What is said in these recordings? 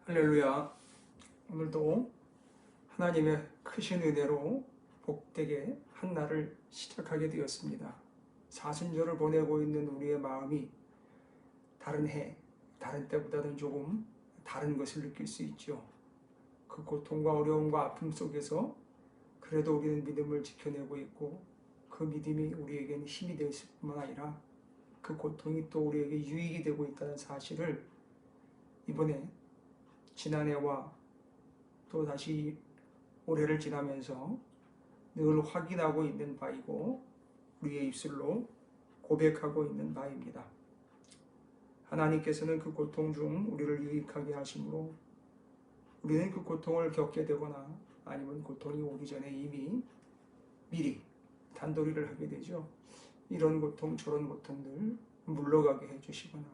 할렐루야. 오늘도 하나님의 크신 은혜로 복되게 한 날을 시작하게 되었습니다. 사순절을 보내고 있는 우리의 마음이 다른 해, 다른 때보다는 조금 다른 것을 느낄 수 있죠. 그 고통과 어려움과 아픔 속에서 그래도 우리는 믿음을 지켜내고 있고, 그 믿음이 우리에게는 힘이 될 뿐만 아니라 그 고통이 또 우리에게 유익이 되고 있다는 사실을 이번에 지난해와 또 다시 올해를 지나면서 늘 확인하고 있는 바이고, 우리의 입술로 고백하고 있는 바입니다. 하나님께서는 그 고통 중 우리를 유익하게 하심으로 우리는 그 고통을 겪게 되거나 아니면 고통이 오기 전에 이미 미리 단도리를 하게 되죠. 이런 고통 저런 고통들 물러가게 해주시거나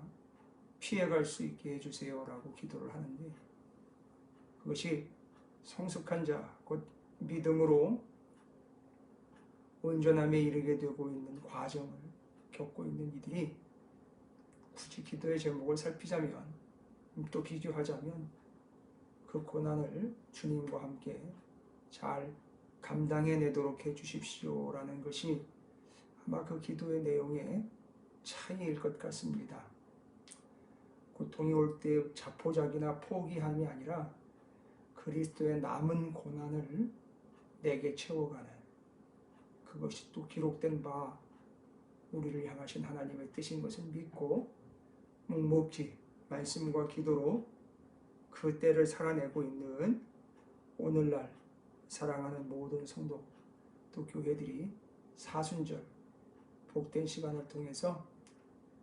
피해갈 수 있게 해주세요 라고 기도를 하는데, 그것이 성숙한 자, 곧 믿음으로 온전함에 이르게 되고 있는 과정을 겪고 있는 이들이 굳이 기도의 제목을 살피자면, 또 비교하자면 그 고난을 주님과 함께 잘 감당해내도록 해주십시오 라는 것이 아마 그 기도의 내용의 차이일 것 같습니다. 고통이 올 때 자포자기나 포기함이 아니라 그리스도의 남은 고난을 내게 채워가는, 그것이 또 기록된 바 우리를 향하신 하나님의 뜻인 것을 믿고 묵묵히 말씀과 기도로 그 때를 살아내고 있는 오늘날 사랑하는 모든 성도 또 교회들이 사순절 복된 시간을 통해서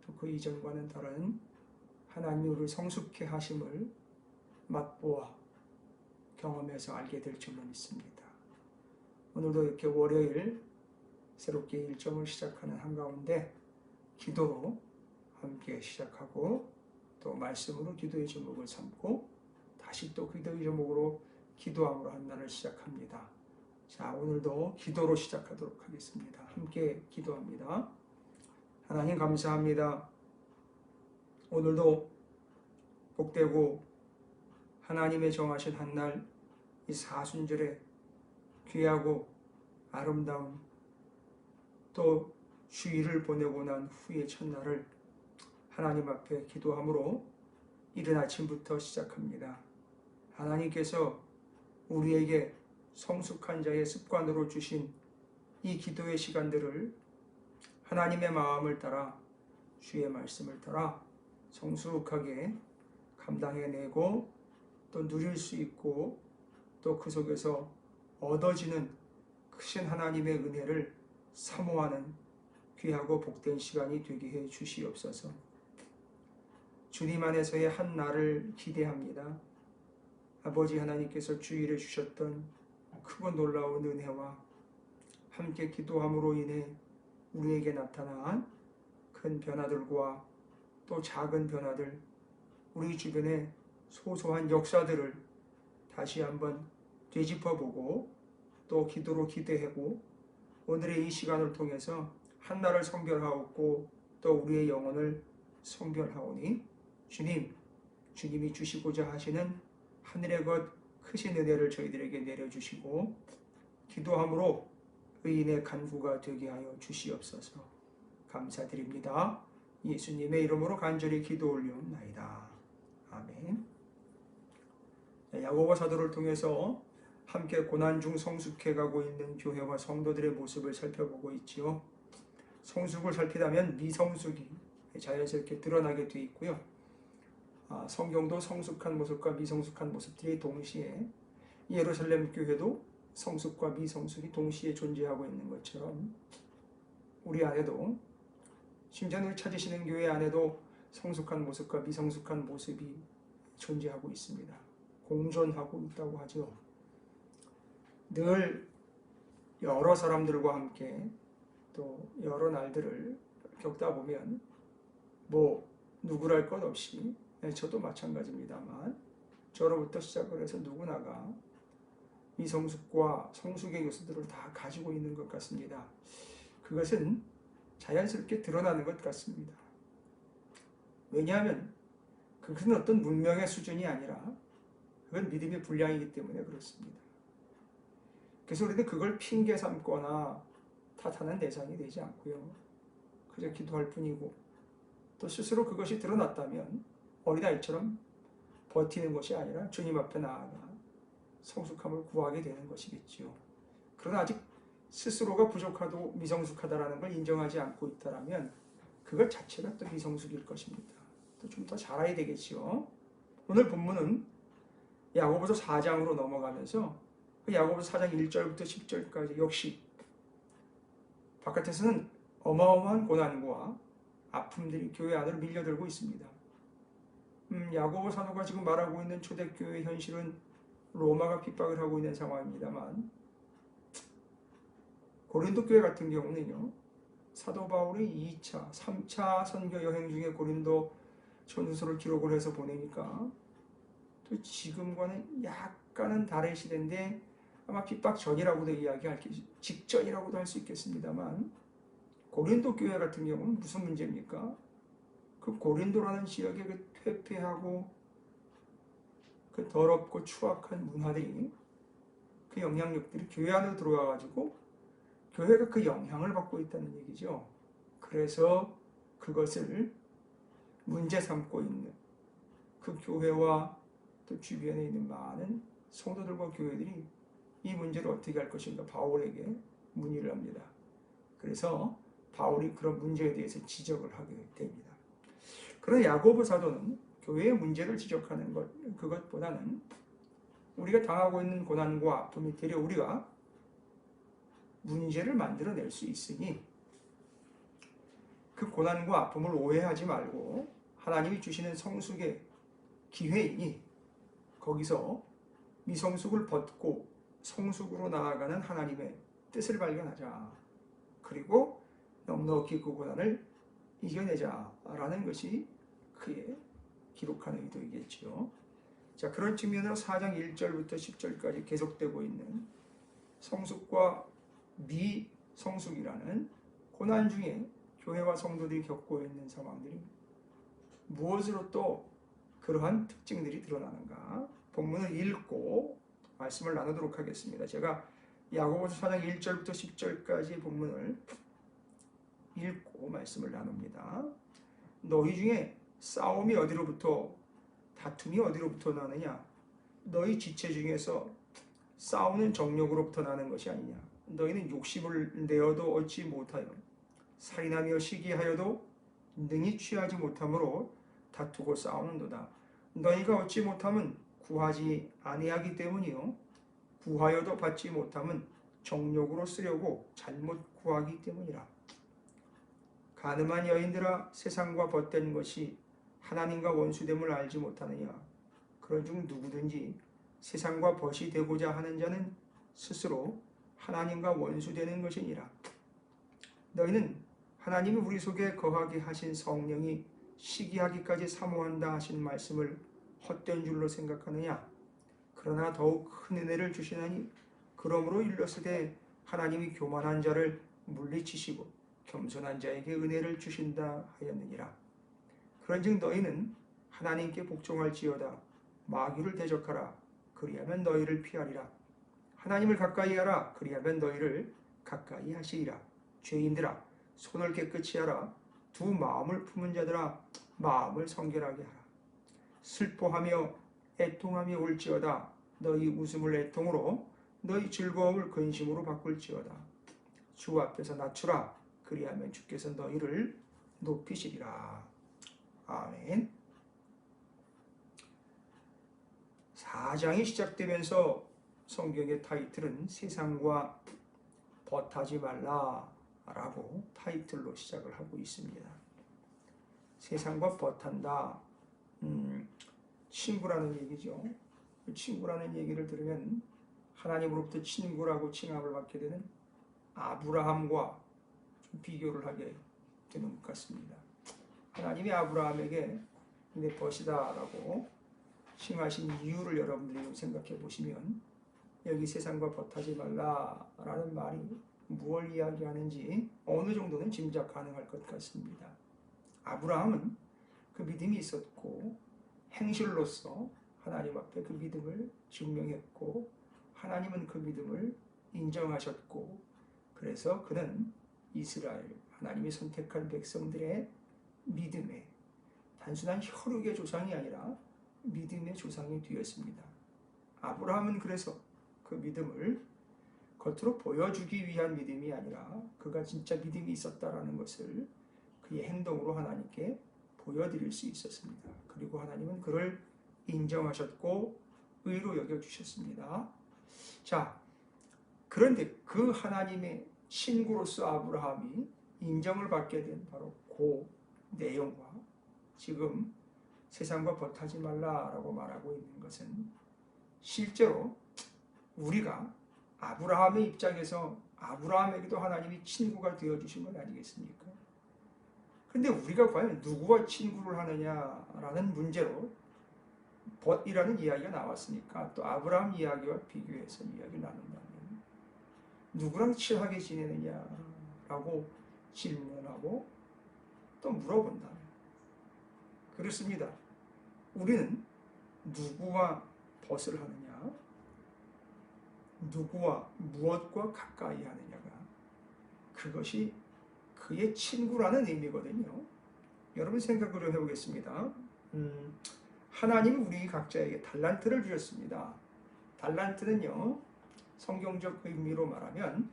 또 그 이전과는 다른 하나님이 우리를 성숙케 하심을 맛보아 경험해서 알게 될 줄로 믿습니다. 오늘도 이렇게 월요일 새롭게 일정을 시작하는 한가운데 기도로 함께 시작하고, 또 말씀으로 기도의 제목을 삼고 다시 또 기도의 제목으로 기도함으로 한 날을 시작합니다. 자, 오늘도 기도로 시작하도록 하겠습니다. 함께 기도합니다. 하나님 감사합니다. 오늘도 복되고 하나님의 정하신 한 날, 이 사순절에 귀하고 아름다운 또 주일을 보내고 난 후의 첫날을 하나님 앞에 기도함으로 이른 아침부터 시작합니다. 하나님께서 우리에게 성숙한 자의 습관으로 주신 이 기도의 시간들을 하나님의 마음을 따라 주의 말씀을 따라 성숙하게 감당해내고 또 누릴 수 있고, 또 그 속에서 얻어지는 크신 하나님의 은혜를 사모하는 귀하고 복된 시간이 되게 해 주시옵소서. 주님 안에서의 한 날을 기대합니다. 아버지 하나님께서 주일에 주셨던 크고 놀라운 은혜와 함께 기도함으로 인해 우리에게 나타난 큰 변화들과 또 작은 변화들, 우리 주변의 소소한 역사들을 다시 한번 되짚어보고 또 기도로 기대하고, 오늘의 이 시간을 통해서 한날을 성별하옵고 또 우리의 영혼을 성별하오니 주님이 주시고자 하시는 하늘의 것 크신 은혜를 저희들에게 내려주시고 기도함으로 의인의 간구가 되게 하여 주시옵소서. 감사드립니다. 예수님의 이름으로 간절히 기도 올리옵나이다. 아멘. 야고보 사도를 통해서 함께 고난 중 성숙해가고 있는 교회와 성도들의 모습을 살펴보고 있지요. 성숙을 살피다면 미성숙이 자연스럽게 드러나게 되어 있고요. 성경도 성숙한 모습과 미성숙한 모습들이 동시에, 예루살렘 교회도 성숙과 미성숙이 동시에 존재하고 있는 것처럼 우리 안에도, 심지어 찾으시는 교회 안에도 성숙한 모습과 미성숙한 모습이 존재하고 있습니다. 공존하고 있다고 하죠. 늘 여러 사람들과 함께 또 여러 날들을 겪다 보면 누구랄 것 없이, 저도 마찬가지입니다만 저로부터 시작을 해서 누구나가 미성숙과 성숙의 요소들을 다 가지고 있는 것 같습니다. 그것은 자연스럽게 드러나는 것 같습니다. 왜냐하면 그것은 어떤 문명의 수준이 아니라 그건 믿음의 분량이기 때문에 그렇습니다. 그래서 우리는 그걸 핑계 삼거나 탓하는 대상이 되지 않고요. 그저 기도할 뿐이고 또 스스로 그것이 드러났다면 어린아이처럼 버티는 것이 아니라 주님 앞에 나아가 성숙함을 구하게 되는 것이겠지요. 그러나 아직 스스로가 부족하고 미성숙하다라는 걸 인정하지 않고 있다면 그것 자체가 또 미성숙일 것입니다. 또 좀 더 잘해야 되겠지요. 오늘 본문은 야고보서 4장으로 넘어가면서 그 야고보서 4장 1절부터 10절까지 역시 바깥에서는 어마어마한 고난과 아픔들이 교회 안으로 밀려들고 있습니다. 야고보 사도가 지금 말하고 있는 초대교회의 현실은 로마가 핍박을 하고 있는 상황입니다만 고린도 교회 같은 경우는요. 사도 바울이 2차, 3차 선교 여행 중에 고린도 전서를 기록을 해서 보내니까 또 지금과는 약간은 다른 시대인데 아마 핍박 전이라고도 이야기할 직전이라고도 할 수 있겠습니다만 고린도 교회 같은 경우는 무슨 문제입니까? 그 고린도라는 지역의 그 퇴폐하고 그 더럽고 추악한 문화들이 그 영향력들이 교회 안으로 들어와 가지고 교회가 그 영향을 받고 있다는 얘기죠. 그래서 그것을 문제 삼고 있는 그 교회와 또 주변에 있는 많은 성도들과 교회들이 이 문제를 어떻게 할 것인가 바울에게 문의를 합니다. 그래서 바울이 그런 문제에 대해서 지적을 하게 됩니다. 그러나 야고보 사도는 교회의 문제를 지적하는 그것보다는 우리가 당하고 있는 고난과 아픔이 되려 우리가 문제를 만들어낼 수 있으니 그 고난과 아픔을 오해하지 말고 하나님이 주시는 성숙의 기회이니 거기서 미성숙을 벗고 성숙으로 나아가는 하나님의 뜻을 발견하자. 그리고 넉넉히 그 고난을 이겨내자라는 것이 그의 기록하는 의도이겠지요. 자, 그런 측면으로 4장 1절부터 10절까지 계속되고 있는 성숙과 미성숙이라는 고난 중에 교회와 성도들이 겪고 있는 상황들이 무엇으로 또 그러한 특징들이 드러나는가? 본문을 읽고 말씀을 나누도록 하겠습니다. 제가 야고보서 4장 1절부터 10절까지 본문을 읽고 말씀을 나눕니다. 너희 중에 싸움이 어디로부터 다툼이 어디로부터 나느냐? 너희 지체 중에서 싸우는 정욕으로부터 나는 것이 아니냐? 너희는 욕심을 내어도 얻지 못하여 살인하며 시기하여도 능히 취하지 못함으로 다투고 싸우는도다. 너희가 얻지 못함은 구하지 아니하기 때문이요 구하여도 받지 못함은 정욕으로 쓰려고 잘못 구하기 때문이라. 가늠한 여인들아 세상과 벗된 것이 하나님과 원수됨을 알지 못하느냐. 그런즉 누구든지 세상과 벗이 되고자 하는 자는 스스로 하나님과 원수되는 것이니라. 너희는 하나님이 우리 속에 거하게 하신 성령이 시기하기까지 사모한다 하신 말씀을 헛된 줄로 생각하느냐. 그러나 더욱 큰 은혜를 주시나니 그러므로 일렀으되 하나님이 교만한 자를 물리치시고 겸손한 자에게 은혜를 주신다 하였느니라. 그런즉 너희는 하나님께 복종할지어다. 마귀를 대적하라. 그리하면 너희를 피하리라. 하나님을 가까이 하라. 그리하면 너희를 가까이 하시리라. 죄인들아 손을 깨끗이 하라. 두 마음을 품은 자들아 마음을 성결하게 하라. 슬퍼하며 애통함이 올지어다. 너희 웃음을 애통으로 너희 즐거움을 근심으로 바꿀지어다. 주 앞에서 낮추라. 그리하면 주께서 너희를 높이시리라. 아멘. 4장이 시작되면서 성경의 타이틀은 세상과 벗하지 말라라고 타이틀로 시작을 하고 있습니다. 세상과 벗한다. 친구라는 얘기죠. 친구라는 얘기를 들으면 하나님으로부터 친구라고 칭함을 받게 되는 아브라함과 좀 비교를 하게 되는 것 같습니다. 하나님이 아브라함에게 내 벗이다라고 칭하신 이유를 여러분들이 좀 생각해 보시면 여기 세상과 벗하지 말라라는 말이 무엇을 이야기하는지 어느 정도는 짐작 가능할 것 같습니다. 아브라함은 그 믿음이 있었고 행실로서 하나님 앞에 그 믿음을 증명했고 하나님은 그 믿음을 인정하셨고 그래서 그는 이스라엘 하나님이 선택한 백성들의 믿음의 단순한 혈육의 조상이 아니라 믿음의 조상이 되었습니다. 아브라함은 그래서 그 믿음을 겉으로 보여주기 위한 믿음이 아니라 그가 진짜 믿음이 있었다라는 것을 그의 행동으로 하나님께 보여드릴 수 있었습니다. 그리고 하나님은 그를 인정하셨고 의로 여겨주셨습니다. 자, 그런데 그 하나님의 친구로서 아브라함이 인정을 받게 된 바로 그 내용과 지금 세상과 벗하지 말라라고 말하고 있는 것은 실제로 우리가 아브라함의 입장에서 아브라함에게도 하나님이 친구가 되어주신 건 아니겠습니까? 근데 우리가 과연 누구와 친구를 하느냐라는 문제로 벗이라는 이야기가 나왔으니까 또 아브라함 이야기와 비교해서 이야기를 나눈다면 누구랑 친하게 지내느냐라고 질문하고 또 물어본다면 그렇습니다. 우리는 누구와 벗을 하느냐 누구와 무엇과 가까이 하느냐가 그것이 그의 친구라는 의미거든요. 여러분 생각을 해보겠습니다. 하나님은 우리 각자에게 달란트를 주셨습니다. 달란트는요 성경적 의미로 말하면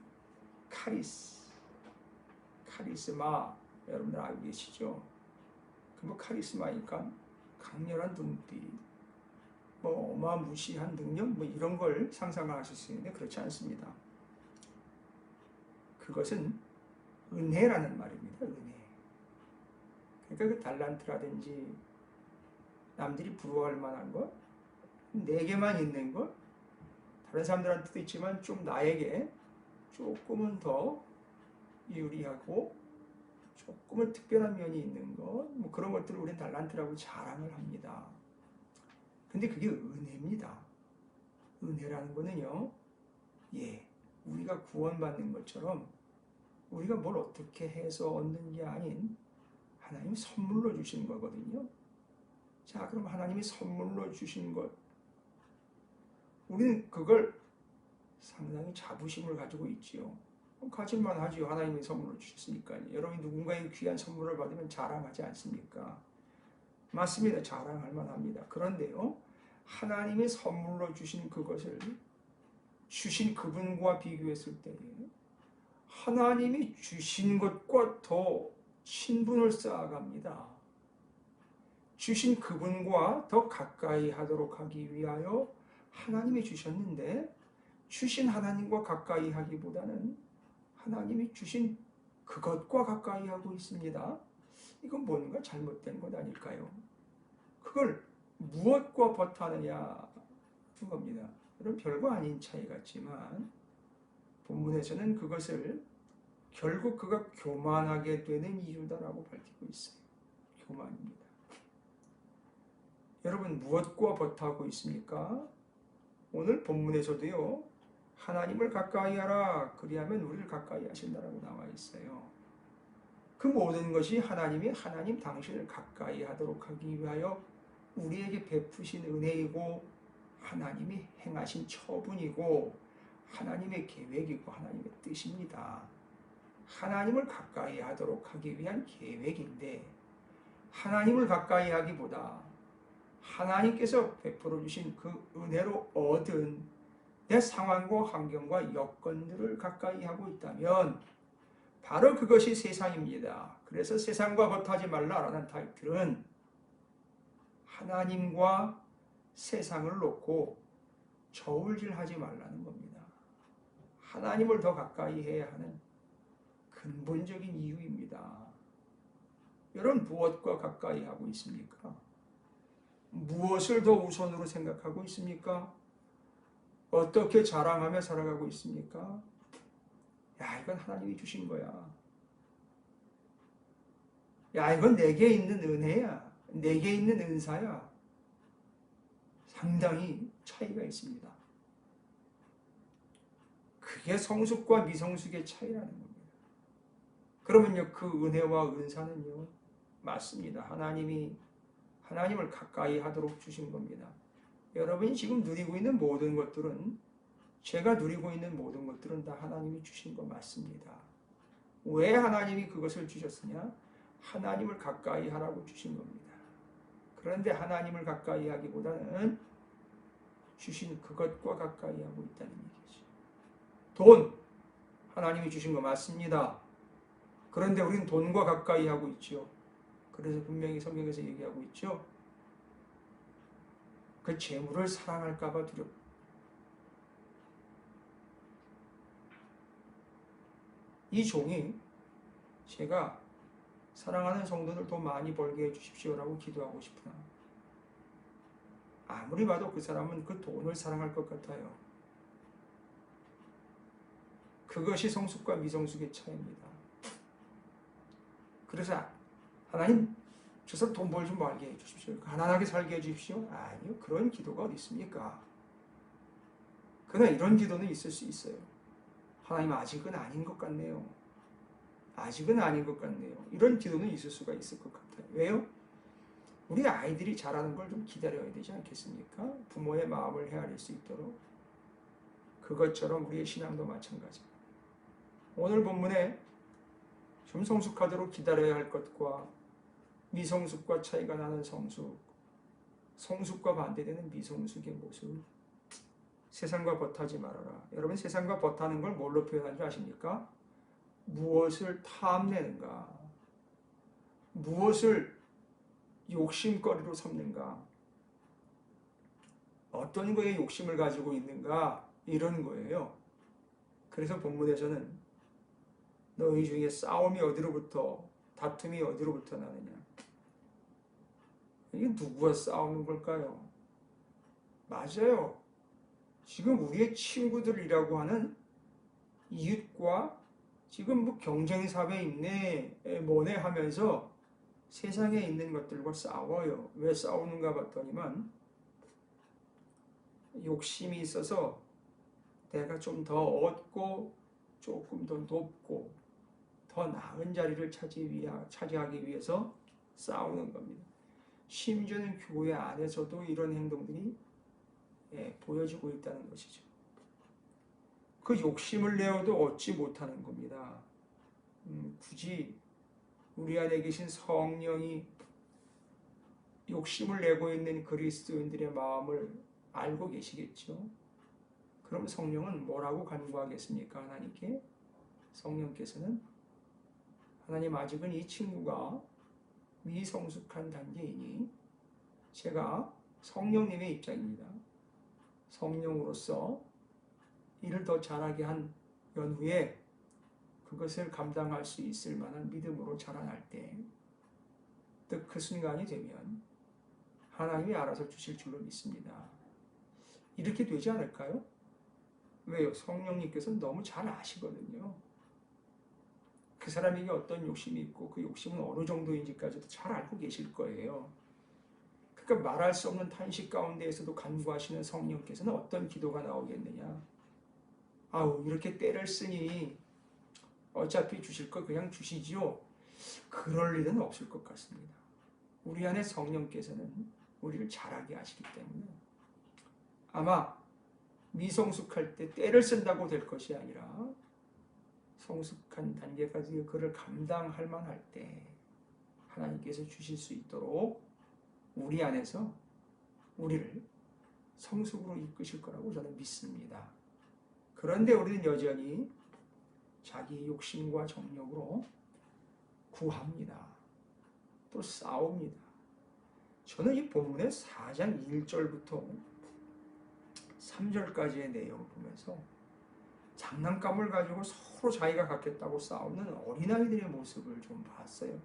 카리스마 여러분들 알고 계시죠? 그 카리스마니까 강렬한 눈빛 어마무시한 능력 이런 걸 상상하실 수 있는데 그렇지 않습니다. 그것은 은혜라는 말입니다. 은혜. 그러니까 그 달란트라든지 남들이 부러워할 만한 것, 내게만 있는 것, 다른 사람들한테도 있지만 좀 나에게 조금은 더 유리하고 조금은 특별한 면이 있는 것, 그런 것들을 우리는 달란트라고 자랑을 합니다. 근데 그게 은혜입니다. 은혜라는 거는요, 우리가 구원받는 것처럼 우리가 뭘 어떻게 해서 얻는 게 아닌 하나님이 선물로 주신 거거든요. 자, 그럼 하나님이 선물로 주신 것, 우리는 그걸 상당히 자부심을 가지고 있지요. 가질만 하지요. 하나님이 선물로 주셨으니까요. 여러분이 누군가의 귀한 선물을 받으면 자랑하지 않습니까? 맞습니다. 자랑할 만합니다. 그런데요, 하나님이 선물로 주신 그것을 주신 그분과 비교했을 때에 하나님이 주신 것과 더 친분을 쌓아갑니다. 주신 그분과 더 가까이 하도록 하기 위하여 하나님이 주셨는데 주신 하나님과 가까이 하기보다는 하나님이 주신 그것과 가까이 하고 있습니다. 이건 뭔가 잘못된 것 아닐까요? 그걸 무엇과 벗하느냐 그 겁니다. 그런 별거 아닌 차이 같지만 본문에서는 그것을 결국 그가 교만하게 되는 이유다라고 밝히고 있어요. 교만입니다. 여러분 무엇과 벗하고 있습니까? 오늘 본문에서도요. 하나님을 가까이 하라 그리하면 우리를 가까이 하신다라고 나와 있어요. 그 모든 것이 하나님 당신을 가까이 하도록 하기 위하여 우리에게 베푸신 은혜이고 하나님이 행하신 처분이고 하나님의 계획이고 하나님의 뜻입니다. 하나님을 가까이 하도록 하기 위한 계획인데 하나님을 가까이 하기보다 하나님께서 베풀어 주신 그 은혜로 얻은 내 상황과 환경과 여건들을 가까이 하고 있다면 바로 그것이 세상입니다. 그래서 세상과 벗하지 말라라는 타이틀은 하나님과 세상을 놓고 저울질하지 말라는 겁니다. 하나님을 더 가까이 해야 하는 근본적인 이유입니다. 여러분 무엇과 가까이 하고 있습니까? 무엇을 더 우선으로 생각하고 있습니까? 어떻게 자랑하며 살아가고 있습니까? 야, 이건 하나님이 주신 거야. 야, 이건 내게 있는 은혜야. 내게 있는 은사야. 상당히 차이가 있습니다. 그게 성숙과 미성숙의 차이라는 겁니다. 그러면요, 그 은혜와 은사는요, 맞습니다. 하나님을 가까이 하도록 주신 겁니다. 여러분이 지금 누리고 있는 모든 것들은, 제가 누리고 있는 모든 것들은 다 하나님이 주신 거 맞습니다. 왜 하나님이 그것을 주셨으냐? 하나님을 가까이 하라고 주신 겁니다. 그런데 하나님을 가까이 하기보다는 주신 그것과 가까이 하고 있다는 얘기죠. 돈, 하나님이 주신 거 맞습니다. 그런데 우리는 돈과 가까이 하고 있죠. 그래서 분명히 성경에서 얘기하고 있죠. 그 재물을 사랑할까 봐 두렵다. 이 종이 제가 사랑하는 성도들 돈 많이 벌게 해주십시오라고 기도하고 싶으나 아무리 봐도 그 사람은 그 돈을 사랑할 것 같아요. 그것이 성숙과 미성숙의 차이입니다. 그래서 하나님, 저 사람 돈 벌 좀 벌게 해주십시오. 가난하게 살게 해주십시오. 아니요, 그런 기도가 어디 있습니까? 그러나 이런 기도는 있을 수 있어요. 하나님, 아직은 아닌 것 같네요. 아직은 아닌 것 같네요. 이런 기도는 있을 수가 있을 것 같아요. 왜요? 우리 아이들이 자라는 걸 좀 기다려야 되지 않겠습니까? 부모의 마음을 헤아릴 수 있도록. 그것처럼 우리의 신앙도 마찬가지입니다. 오늘 본문에 좀 성숙하도록 기다려야 할 것과 미성숙과 차이가 나는 성숙, 성숙과 반대되는 미성숙의 모습, 세상과 벗하지 말아라. 여러분, 세상과 벗하는 걸 뭘로 표현하는지 아십니까? 무엇을 탐내는가? 무엇을 욕심거리로 삼는가? 어떤 거에 욕심을 가지고 있는가? 이런 거예요. 그래서 본문에서는 너희 중에 싸움이 어디로부터, 다툼이 어디로부터 나느냐? 이게 누구와 싸우는 걸까요? 맞아요. 지금 우리의 친구들이라고 하는 이웃과 지금 뭐 경쟁 사회에 있네, 뭐네 하면서 세상에 있는 것들과 싸워요. 왜 싸우는가 봤더니만 욕심이 있어서 내가 좀 더 얻고 조금 더 높고 더 나은 자리를 차지하기 위해서 싸우는 겁니다. 심지어는 교회 안에서도 이런 행동들이 보여지고 있다는 것이죠. 그 욕심을 내어도 얻지 못하는 겁니다. 굳이 우리 안에 계신 성령이 욕심을 내고 있는 그리스도인들의 마음을 알고 계시겠죠. 그럼 성령은 뭐라고 간구하겠습니까? 하나님께? 성령께서는 하나님, 아직은 이 친구가 미성숙한 단계이니 제가 성령님의 입장입니다. 성령으로서 이를 더 잘하게 한 연후에 그것을 감당할 수 있을 만한 믿음으로 자라날 때, 또 그 순간이 되면 하나님이 알아서 주실 줄로 믿습니다. 이렇게 되지 않을까요? 왜요? 성령님께서는 너무 잘 아시거든요. 그 사람에게 어떤 욕심이 있고 그 욕심은 어느 정도인지까지도 잘 알고 계실 거예요. 그러니까 말할 수 없는 탄식 가운데에서도 간구하시는 성령께서는 어떤 기도가 나오겠느냐? 아우, 이렇게 때를 쓰니 어차피 주실 거 그냥 주시지요. 그럴 일은 없을 것 같습니다. 우리 안에 성령께서는 우리를 잘하게 하시기 때문에 아마 미성숙할 때 때를 쓴다고 될 것이 아니라 성숙한 단계까지 그를 감당할 만할 때 하나님께서 주실 수 있도록 우리 안에서 우리를 성숙으로 이끄실 거라고 저는 믿습니다. 그런데 우리는 여전히 자기 욕심과 정욕으로 구합니다. 또 싸웁니다. 저는 이 본문의 4장 1절부터 3절까지의 내용을 보면서 장난감을 가지고 서로 자기가 갖겠다고 싸우는 어린아이들의 모습을 좀 봤어요.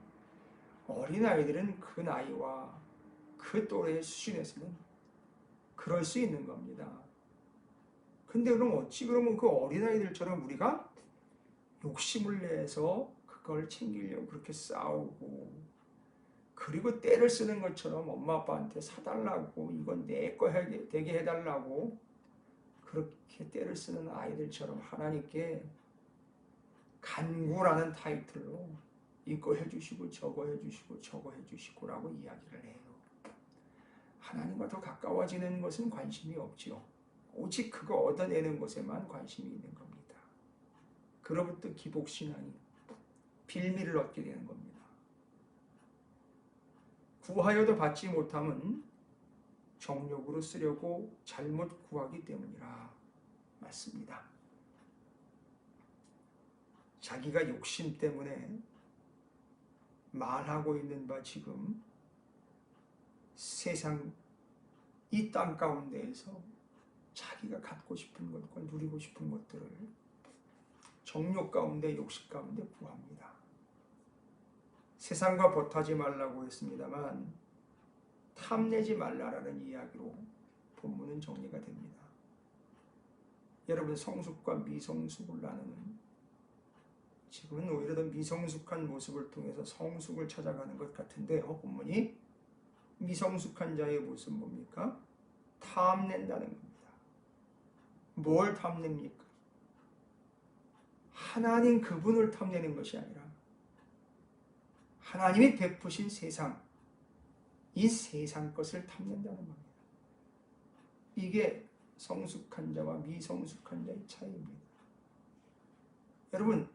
어린아이들은 그 나이와 그 또래의 수준에서는 그럴 수 있는 겁니다. 근데 그럼 어찌 그러면 그 어린아이들처럼 우리가 욕심을 내서 그걸 챙기려고 그렇게 싸우고, 그리고 때를 쓰는 것처럼 엄마 아빠한테 사달라고, 이건 내 거 되게 해달라고 그렇게 때를 쓰는 아이들처럼 하나님께 간구라는 타이틀로 이거 해주시고 저거 해주시고 저거 해주시고 라고 이야기를 해요. 하나님과 더 가까워지는 것은 관심이 없지요. 오직 그거 얻어내는 것에만 관심이 있는 겁니다. 그로부터 기복신앙이 빌미를 얻게 되는 겁니다. 구하여도 받지 못함은 정욕으로 쓰려고 잘못 구하기 때문이라 맞습니다. 자기가 욕심 때문에 말하고 있는 바 지금 세상 이 땅 가운데에서 자기가 갖고 싶은 것과 누리고 싶은 것들을 정욕 가운데 욕심 가운데 구합니다. 세상과 벗하지 말라고 했습니다만 탐내지 말라라는 이야기로 본문은 정리가 됩니다. 여러분 성숙과 미성숙을 나누는 지금은 오히려 더 미성숙한 모습을 통해서 성숙을 찾아가는 것 같은데요. 본문이 미성숙한 자의 모습은 뭡니까? 탐낸다는 겁니다. 뭘 탐냅니까? 하나님 그분을 탐내는 것이 아니라 하나님이 베푸신 세상, 이 세상 것을 탐낸다는 겁니다. 이게 성숙한 자와 미성숙한 자의 차이입니다. 여러분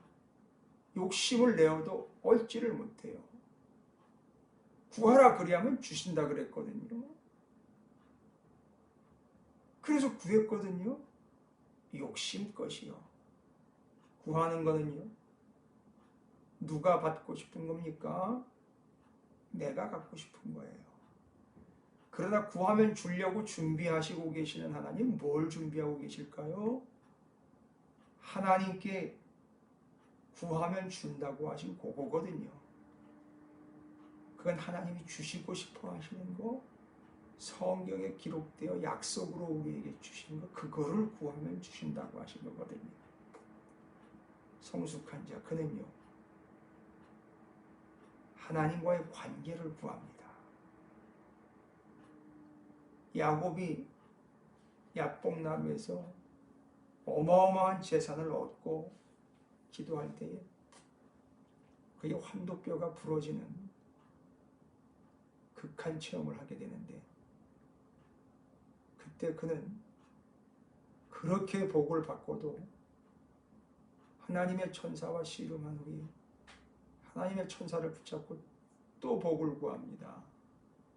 욕심을 내어도 얻지를 못해요. 구하라 그리하면 주신다 그랬거든요. 그래서 구했거든요. 욕심것이요. 구하는 거는요. 누가 받고 싶은 겁니까? 내가 갖고 싶은 거예요. 그러나 구하면 주려고 준비하시고 계시는 하나님 뭘 준비하고 계실까요? 하나님께 구하면 준다고 하신 그거거든요. 그건 하나님이 주시고 싶어 하시는 거, 성경에 기록되어 약속으로 우리에게 주신 거, 그거를 구하면 주신다고 하신 거거든요. 성숙한 자, 그는요, 하나님과의 관계를 구합니다. 야곱이 야복나루에서 어마어마한 재산을 얻고 기도할 때에 그의 환도뼈가 부러지는 극한 체험을 하게 되는데, 그때 그는 그렇게 복을 받고도 하나님의 천사와 씨름한 후에 하나님의 천사를 붙잡고 또 복을 구합니다.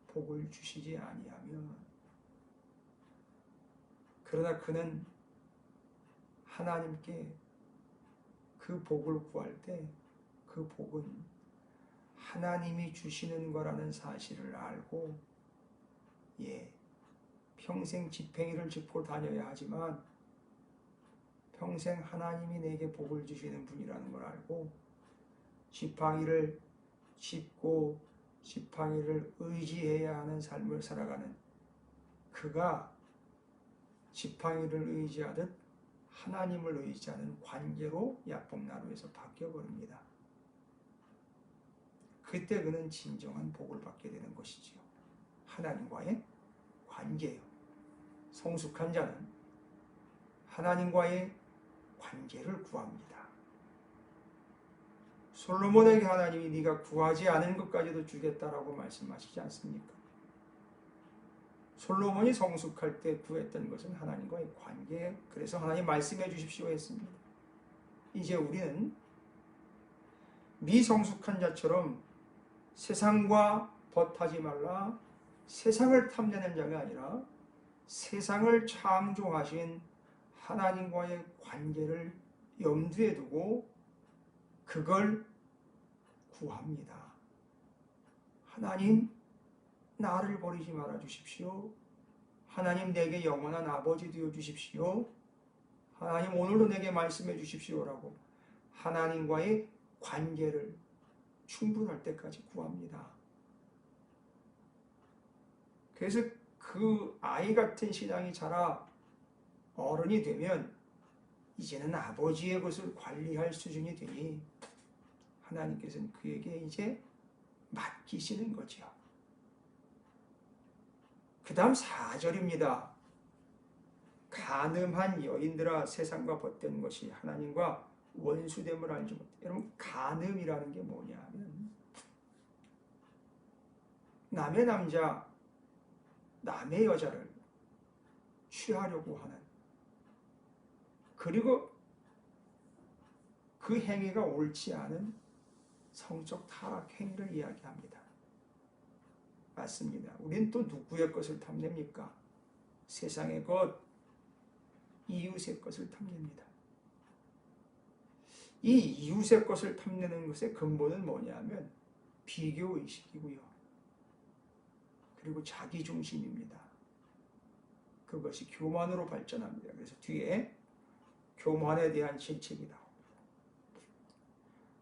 복을 주시지 아니하면. 그러나 그는 하나님께 그 복을 구할 때 그 복은 하나님이 주시는 거라는 사실을 알고, 평생 지팽이를 짚고 다녀야 하지만 평생 하나님이 내게 복을 주시는 분이라는 걸 알고 지팡이를 짚고 지팡이를 의지해야 하는 삶을 살아가는, 그가 지팡이를 의지하듯 하나님을 의지하는 관계로 야복나루에서 바뀌어버립니다. 그때 그는 진정한 복을 받게 되는 것이지요. 하나님과의 관계요. 성숙한 자는 하나님과의 관계를 구합니다. 솔로몬에게 하나님이 네가 구하지 않은 것까지도 주겠다라고 말씀하시지 않습니까? 솔로몬이 성숙할 때 구했던 것은 하나님과의 관계예요. 그래서 하나님 말씀해 주십시오 했습니다. 이제 우리는 미성숙한 자처럼 세상과 벗하지 말라, 세상을 탐내는 자가 아니라 세상을 창조하신 하나님과의 관계를 염두에 두고 그걸 구합니다. 하나님, 나를 버리지 말아 주십시오. 하나님, 내게 영원한 아버지 되어 주십시오. 하나님, 오늘도 내게 말씀해 주십시오라고 하나님과의 관계를 충분할 때까지 구합니다. 그래서 그 아이 같은 신앙이 자라 어른이 되면 이제는 아버지의 것을 관리할 수준이 되니 하나님께서는 그에게 이제 맡기시는 거죠. 그 다음 4절입니다. 간음한 여인들아 세상과 벗된 것이 하나님과 원수됨을 알지 못해. 여러분, 간음이라는 게 뭐냐 하면 남의 남자, 남의 여자를 취하려고 하는, 그리고 그 행위가 옳지 않은 성적 타락 행위를 이야기합니다. 맞습니다. 우린 또 누구의 것을 탐냅니까? 세상의 것, 이웃의 것을 탐냅니다. 이 이웃의 것을 탐내는 것의 근본은 뭐냐면 비교의식이고요. 그리고 자기중심입니다. 그것이 교만으로 발전합니다. 그래서 뒤에 교만에 대한 질책이 나옵니다.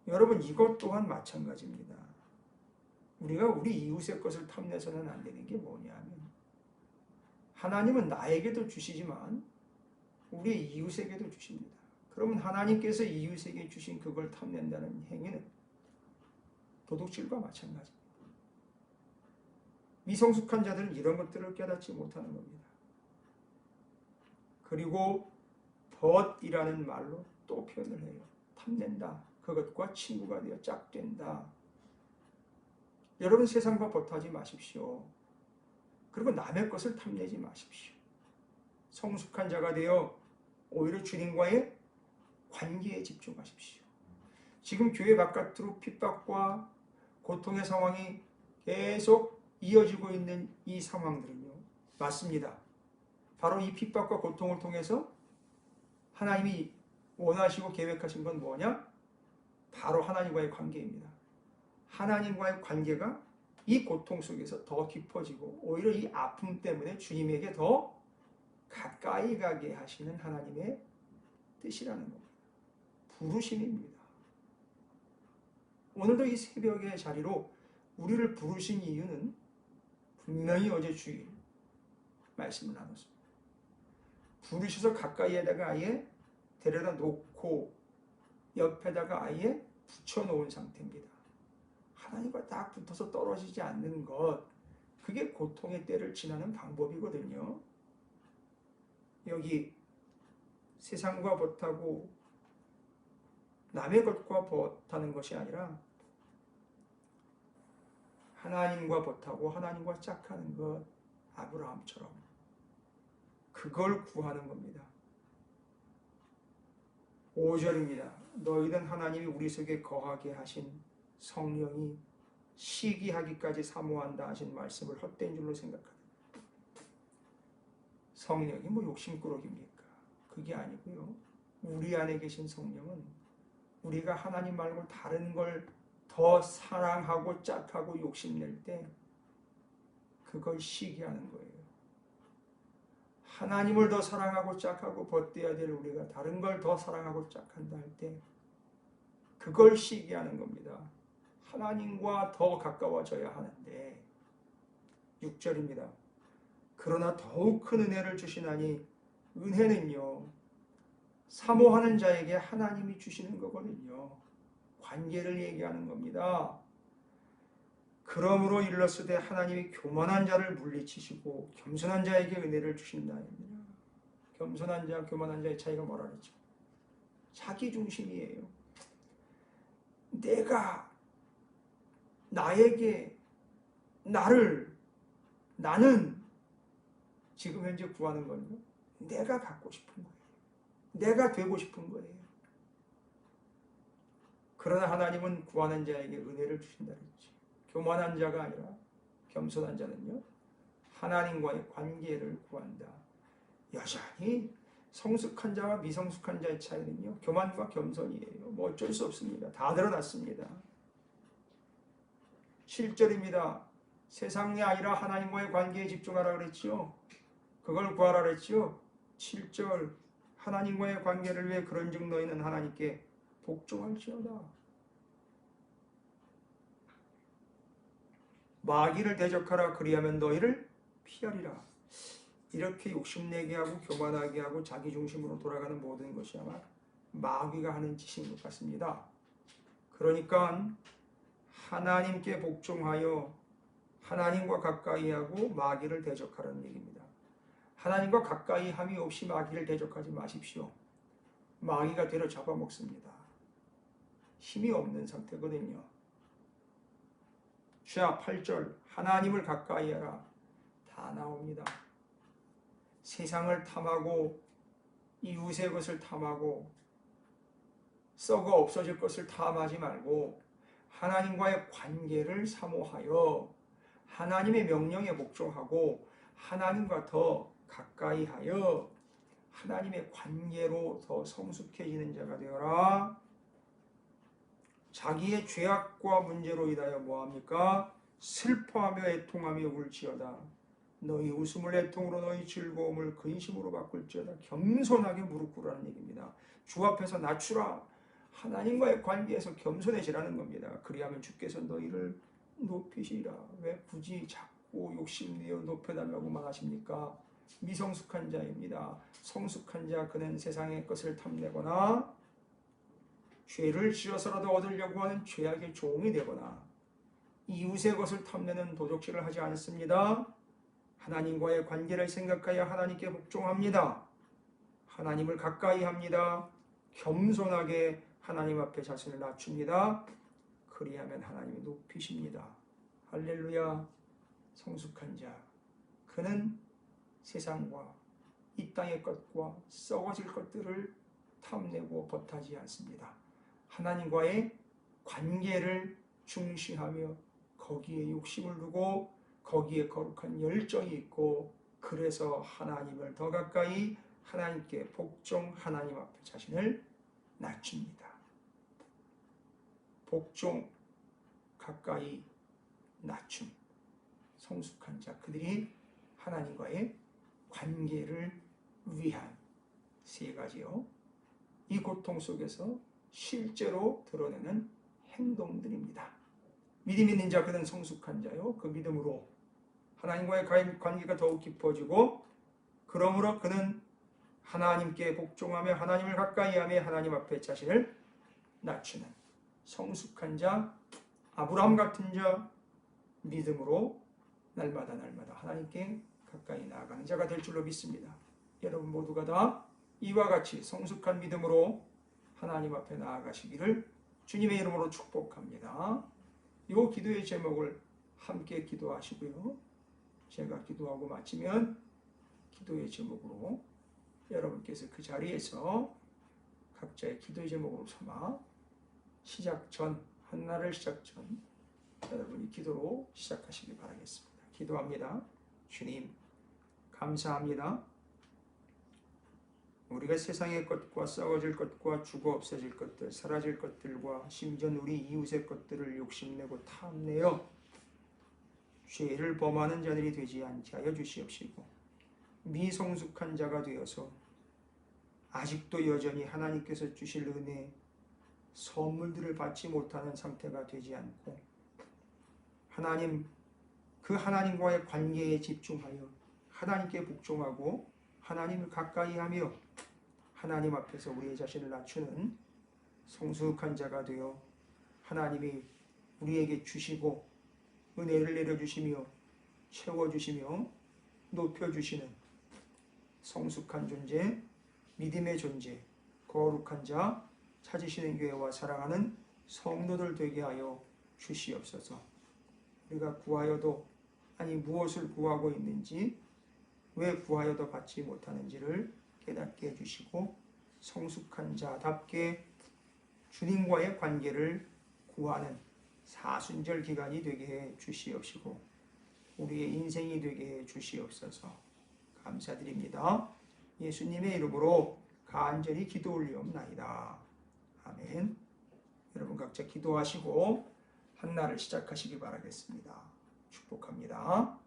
여러분, 이것 또한 마찬가지입니다. 우리가 우리 이웃의 것을 탐내서는 안 되는 게 뭐냐면, 하나님은 나에게도 주시지만 우리 이웃에게도 주십니다. 그러면 하나님께서 이웃에게 주신 그걸 탐낸다는 행위는 도둑질과 마찬가지입니다. 미성숙한 자들은 이런 것들을 깨닫지 못하는 겁니다. 그리고 벗이라는 말로 또 표현을 해요. 탐낸다. 그것과 친구가 되어 짝된다. 여러분, 세상과 벗하지 마십시오. 그리고 남의 것을 탐내지 마십시오. 성숙한 자가 되어 오히려 주님과의 관계에 집중하십시오. 지금 교회 바깥으로 핍박과 고통의 상황이 계속 이어지고 있는 이 상황들은요, 맞습니다. 바로 이 핍박과 고통을 통해서 하나님이 원하시고 계획하신 건 뭐냐? 바로 하나님과의 관계입니다. 하나님과의 관계가 이 고통 속에서 더 깊어지고 오히려 이 아픔 때문에 주님에게 더 가까이 가게 하시는 하나님의 뜻이라는 겁니다. 부르심입니다. 오늘도 이 새벽의 자리로 우리를 부르신 이유는 분명히 어제 주일 말씀을 나눴습니다. 부르셔서 가까이에다가 아예 데려다 놓고 옆에다가 아예 붙여놓은 상태입니다. 하나님과 딱 붙어서 떨어지지 않는 것, 그게 고통의 때를 지나는 방법이거든요. 여기 세상과 벗하고 남의 것과 벗하는 것이 아니라 하나님과 벗하고 하나님과 짝하는 것, 아브라함처럼 그걸 구하는 겁니다. 5절입니다. 너희는 하나님이 우리 속에 거하게 하신 성령이 시기하기까지 사모한다 하신 말씀을 헛된 줄로 생각하다. 성령이 뭐 욕심꾸러기입니까? 그게 아니고요. 우리 안에 계신 성령은 우리가 하나님 말고 다른 걸 더 사랑하고 짝하고 욕심낼 때 그걸 시기하는 거예요. 하나님을 더 사랑하고 짝하고 벗대야 될 우리가 다른 걸 더 사랑하고 짝한다 할 때 그걸 시기하는 겁니다. 하나님과 더 가까워져야 하는데 6절입니다. 그러나 더욱 큰 은혜를 주시나니 은혜는요, 사모하는 자에게 하나님이 주시는 거거든요. 관계를 얘기하는 겁니다. 그러므로 일렀으되 하나님이 교만한 자를 물리치시고 겸손한 자에게 은혜를 주신다입니다. 겸손한 자, 교만한 자의 차이가 뭐라 그랬죠? 자기중심이에요. 내가, 나에게, 나는 지금 현재 구하는 건요, 내가 갖고 싶은 거예요. 내가 되고 싶은 거예요. 그러나 하나님은 구하는 자에게 은혜를 주신다 그랬지. 교만한 자가 아니라 겸손한 자는요, 하나님과의 관계를 구한다. 여전히 성숙한 자와 미성숙한 자의 차이는요, 교만과 겸손이에요. 뭐 어쩔 수 없습니다. 다 드러났습니다. 7절입니다. 세상이 아니라 하나님과의 관계에 집중하라 그랬죠. 그걸 구하라 그랬죠. 7절, 하나님과의 관계를 위해 그런즉 너희는 하나님께 복종할지어다. 마귀를 대적하라, 그리하면 너희를 피하리라. 이렇게 욕심내게 하고 교만하게 하고 자기중심으로 돌아가는 모든 것이 아마 마귀가 하는 짓인 것 같습니다. 그러니까 하나님께 복종하여 하나님과 가까이 하고 마귀를 대적하라는 얘기입니다. 하나님과 가까이 함이 없이 마귀를 대적하지 마십시오. 마귀가 되려 잡아먹습니다. 힘이 없는 상태거든요. 자, 8절, 하나님을 가까이 하라. 다 나옵니다. 세상을 탐하고 이웃의 것을 탐하고 썩어 없어질 것을 탐하지 말고 하나님과의 관계를 사모하여 하나님의 명령에 복종하고 하나님과 더 가까이 하여 하나님의 관계로 더 성숙해지는 자가 되어라. 자기의 죄악과 문제로 인하여 뭐합니까? 슬퍼하며 애통하며 울지어다. 너희 웃음을 애통으로 너희 즐거움을 근심으로 바꿀지어다. 겸손하게 무릎 꿇으라는 얘기입니다. 주 앞에서 낮추라. 하나님과의 관계에서 겸손해지라는 겁니다. 그리하면 주께서 너희를 높이시리라. 왜 굳이 자꾸 욕심내어 높여달라고만 하십니까? 미성숙한 자입니다. 성숙한 자 그는 세상의 것을 탐내거나 죄를 지어서라도 얻으려고 하는 죄악의 종이 되거나 이웃의 것을 탐내는 도적질을 하지 않습니다. 하나님과의 관계를 생각하여 하나님께 복종합니다. 하나님을 가까이 합니다. 겸손하게 하나님 앞에 자신을 낮춥니다. 그리하면 하나님이 높이십니다. 할렐루야. 성숙한 자 그는 세상과 이 땅의 것과 썩어질 것들을 탐내고 버타지 않습니다. 하나님과의 관계를 중시하며 거기에 욕심을 두고 거기에 거룩한 열정이 있고 그래서 하나님을 더 가까이 하나님께 복종 하나님 앞에 자신을 낮춥니다. 복종 가까이 낮춤 성숙한 자 그들이 하나님과의 관계를 위한 세 가지요. 이 고통 속에서 실제로 드러내는 행동들입니다. 믿음 있는 자 그는 성숙한 자요. 그 믿음으로 하나님과의 관계가 더욱 깊어지고 그러므로 그는 하나님께 복종하며 하나님을 가까이 하며 하나님 앞에 자신을 낮추는 성숙한 자 아브라함 같은 자 믿음으로 날마다 하나님께 가까이 나아가는 자가 될 줄로 믿습니다. 여러분 모두가 다 이와 같이 성숙한 믿음으로 하나님 앞에 나아가시기를 주님의 이름으로 축복합니다. 이 기도의 제목을 함께 기도하시고요. 제가 기도하고 마치면 기도의 제목으로 여러분께서 그 자리에서 각자의 기도의 제목으로 삼아 시작 전, 한날을 시작 전 여러분이 기도로 시작하시기 바라겠습니다. 기도합니다. 주님 감사합니다. 우리가 세상의 것과 썩어질 것과 죽어 없어질 것들, 사라질 것들과 심지어 우리 이웃의 것들을 욕심내고 탐내어 죄를 범하는 자들이 되지 않게 하여 주시옵시고 미성숙한 자가 되어서 아직도 여전히 하나님께서 주실 은혜, 선물들을 받지 못하는 상태가 되지 않고 하나님, 그 하나님과의 관계에 집중하여 하나님께 복종하고 하나님을 가까이 하며 하나님 앞에서 우리의 자신을 낮추는 성숙한 자가 되어 하나님이 우리에게 주시고 은혜를 내려주시며 채워주시며 높여주시는 성숙한 존재, 믿음의 존재, 거룩한 자, 찾으시는 교회와 사랑하는 성도들 되게 하여 주시옵소서. 우리가 구하여도 아니 무엇을 구하고 있는지 왜 구하여도 받지 못하는지를 깨닫게 해주시고 성숙한 자답게 주님과의 관계를 구하는 사순절 기간이 되게 해 주시옵시고 우리의 인생이 되게 해 주시옵소서. 감사드립니다. 예수님의 이름으로 간절히 기도 올리옵나이다. 아멘. 여러분 각자 기도하시고 한날을 시작하시기 바라겠습니다. 축복합니다.